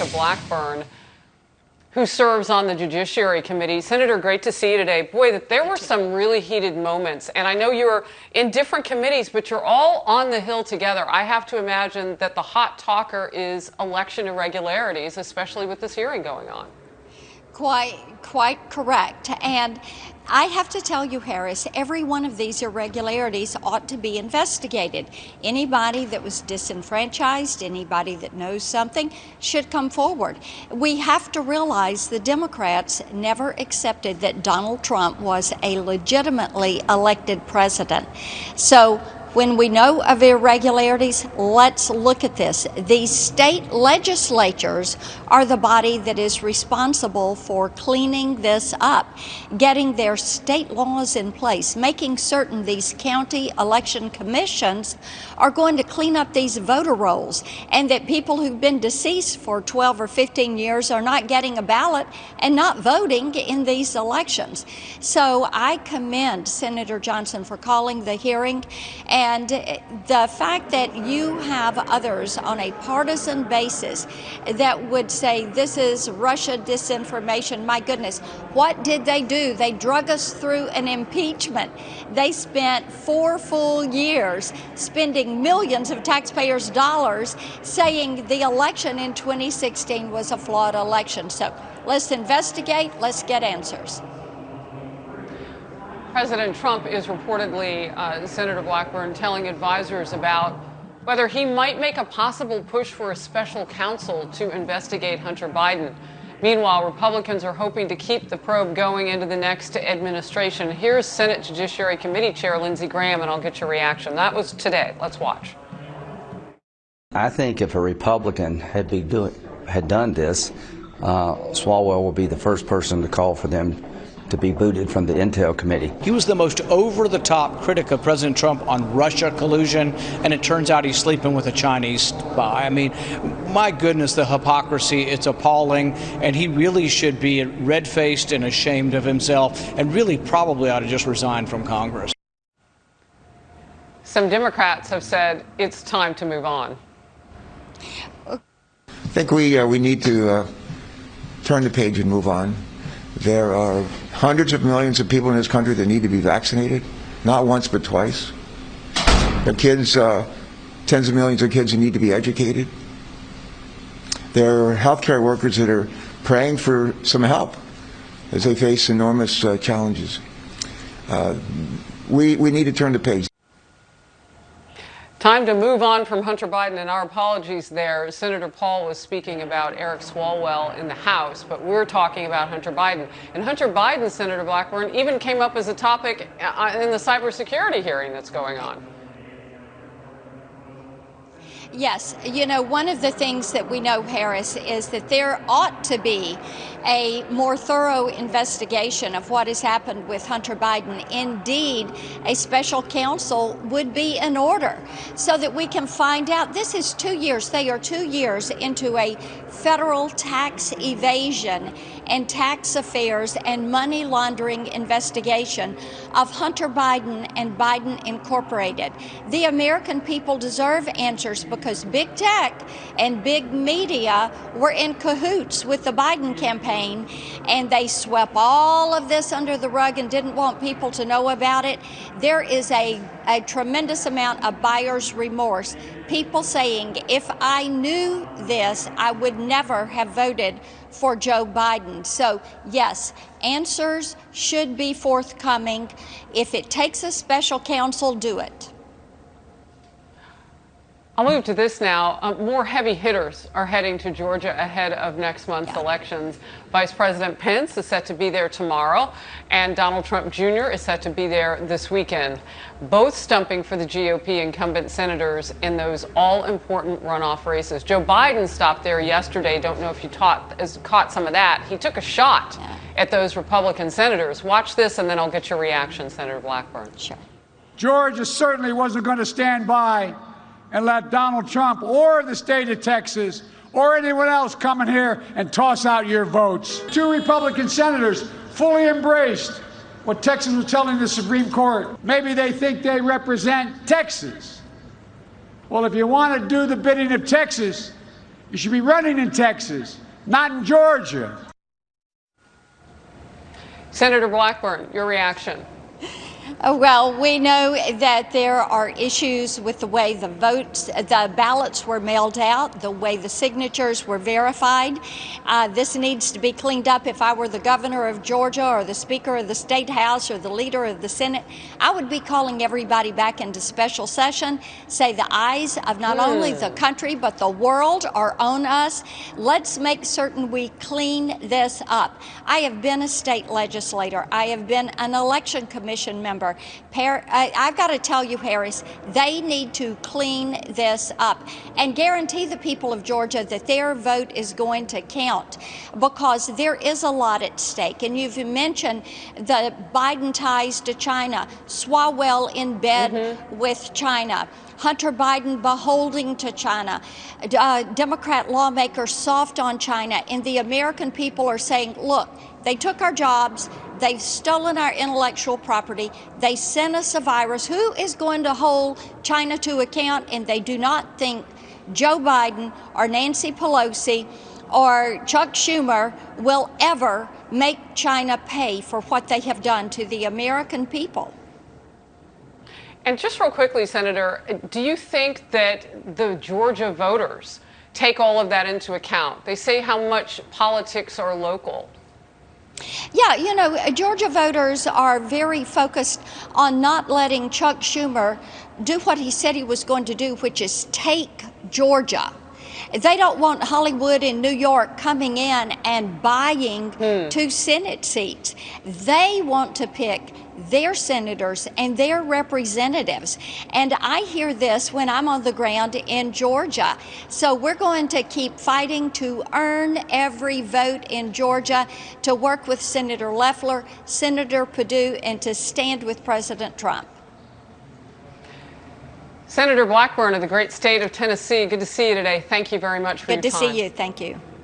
Marsha Blackburn, who serves on the Judiciary Committee. Senator, great to see you today. Boy, there were some really heated moments, and I know you're in different committees, but you're all on the Hill together. I have to imagine that the hot talker is election irregularities, especially with this hearing going on. Quite correct. And I have to tell you, Harris, every one of these irregularities ought to be investigated. Anybody that was disenfranchised, anybody that knows something, should come forward. We have to realize the Democrats never accepted that Donald Trump was a legitimately elected president. So when we know of irregularities, let's look at this. These state legislatures are the body that is responsible for cleaning this up, getting their state laws in place, making certain these county election commissions are going to clean up these voter rolls, and that people who've been deceased for 12 or 15 years are not getting a ballot and not voting in these elections. So I commend Senator Johnson for calling the hearing. And the fact that you have others on a partisan basis that would say this is Russia disinformation, my goodness, what did they do? They drug us through an impeachment. They spent 4 full years spending millions of taxpayers' dollars saying the election in 2016 was a flawed election. So let's investigate, let's get answers. President Trump is reportedly, Senator Blackburn, telling advisors about whether he might make a possible push for a special counsel to investigate Hunter Biden. Meanwhile, Republicans are hoping to keep the probe going into the next administration. Here's Senate Judiciary Committee Chair Lindsey Graham, and I'll get your reaction. That was today. Let's watch. I think if a Republican had done this, Swalwell will be the first person to call for them to be booted from the Intel Committee. He was the most over-the-top critic of President Trump on Russia collusion, and it turns out he's sleeping with a Chinese spy. I mean, my goodness, the hypocrisy, it's appalling, and he really should be red-faced and ashamed of himself, and really probably ought to just resign from Congress. Some Democrats have said it's time to move on. I think we need to turn the page and move on. There are hundreds of millions of people in this country that need to be vaccinated, not once but twice. There are kids, tens of millions of kids who need to be educated. There are healthcare workers that are praying for some help as they face enormous challenges. We need to turn the page. Time to move on from Hunter Biden, and our apologies there. Senator Paul was speaking about Eric Swalwell in the House, but we're talking about Hunter Biden. And Hunter Biden, Senator Blackburn, even came up as a topic in the cybersecurity hearing that's going on. Yes, you know, one of the things that we know, Harris, is that there ought to be a more thorough investigation of what has happened with Hunter Biden. Indeed, a special counsel would be in order so that we can find out. This is 2 years. They are 2 years into a federal tax evasion and tax affairs and money laundering investigation of Hunter Biden and Biden Incorporated. The American people deserve answers because big tech and big media were in cahoots with the Biden campaign, and they swept all of this under the rug and didn't want people to know about it. There is a tremendous amount of buyer's remorse. People saying, if I knew this, I would never have voted for Joe Biden. So, yes, answers should be forthcoming. If it takes a special counsel, do it. I'll move to this now. More heavy hitters are heading to Georgia ahead of next month's elections. Vice President Pence is set to be there tomorrow, and Donald Trump Jr. is set to be there this weekend, both stumping for the GOP incumbent senators in those all-important runoff races. Joe Biden stopped there yesterday. Don't know if you caught some of that. He took a shot at those Republican senators. Watch this, and then I'll get your reaction, Senator Blackburn. Sure. Georgia certainly wasn't going to stand by and let Donald Trump or the state of Texas or anyone else come in here and toss out your votes. 2 Republican senators fully embraced what Texas was telling the Supreme Court. Maybe they think they represent Texas. Well, if you want to do the bidding of Texas, You should be running in Texas, not in Georgia. Senator Blackburn, your reaction. Well, we know that there are issues with the way the ballots were mailed out, the way the signatures were verified. This needs to be cleaned up. If I were the governor of Georgia or the Speaker of the State House or the leader of the Senate, I would be calling everybody back into special session, say the eyes of not only the country but the world are on us. Let's make certain we clean this up. I have been a state legislator. I have been an election commission member. I've got to tell you, Harris, they need to clean this up and guarantee the people of Georgia that their vote is going to count, because there is a lot at stake. And you've mentioned the Biden ties to China, Swalwell in bed with China, Hunter Biden beholding to China, Democrat lawmakers soft on China, and the American people are saying, look, they took our jobs, they've stolen our intellectual property, they sent us a virus. Who is going to hold China to account? And they do not think Joe Biden or Nancy Pelosi or Chuck Schumer will ever make China pay for what they have done to the American people. And just real quickly, Senator, do you think that the Georgia voters take all of that into account? They say how much politics are local. Yeah, you know, Georgia voters are very focused on not letting Chuck Schumer do what he said he was going to do, which is take Georgia. They don't want Hollywood and New York coming in and buying 2 Senate seats. They want to pick their senators and their representatives. And I hear this when I'm on the ground in Georgia. So we're going to keep fighting to earn every vote in Georgia, to work with Senator Loeffler, Senator Perdue, and to stand with President Trump. Senator Blackburn of the great state of Tennessee, good to see you today. Thank you very much for your time. Good to see you. Thank you.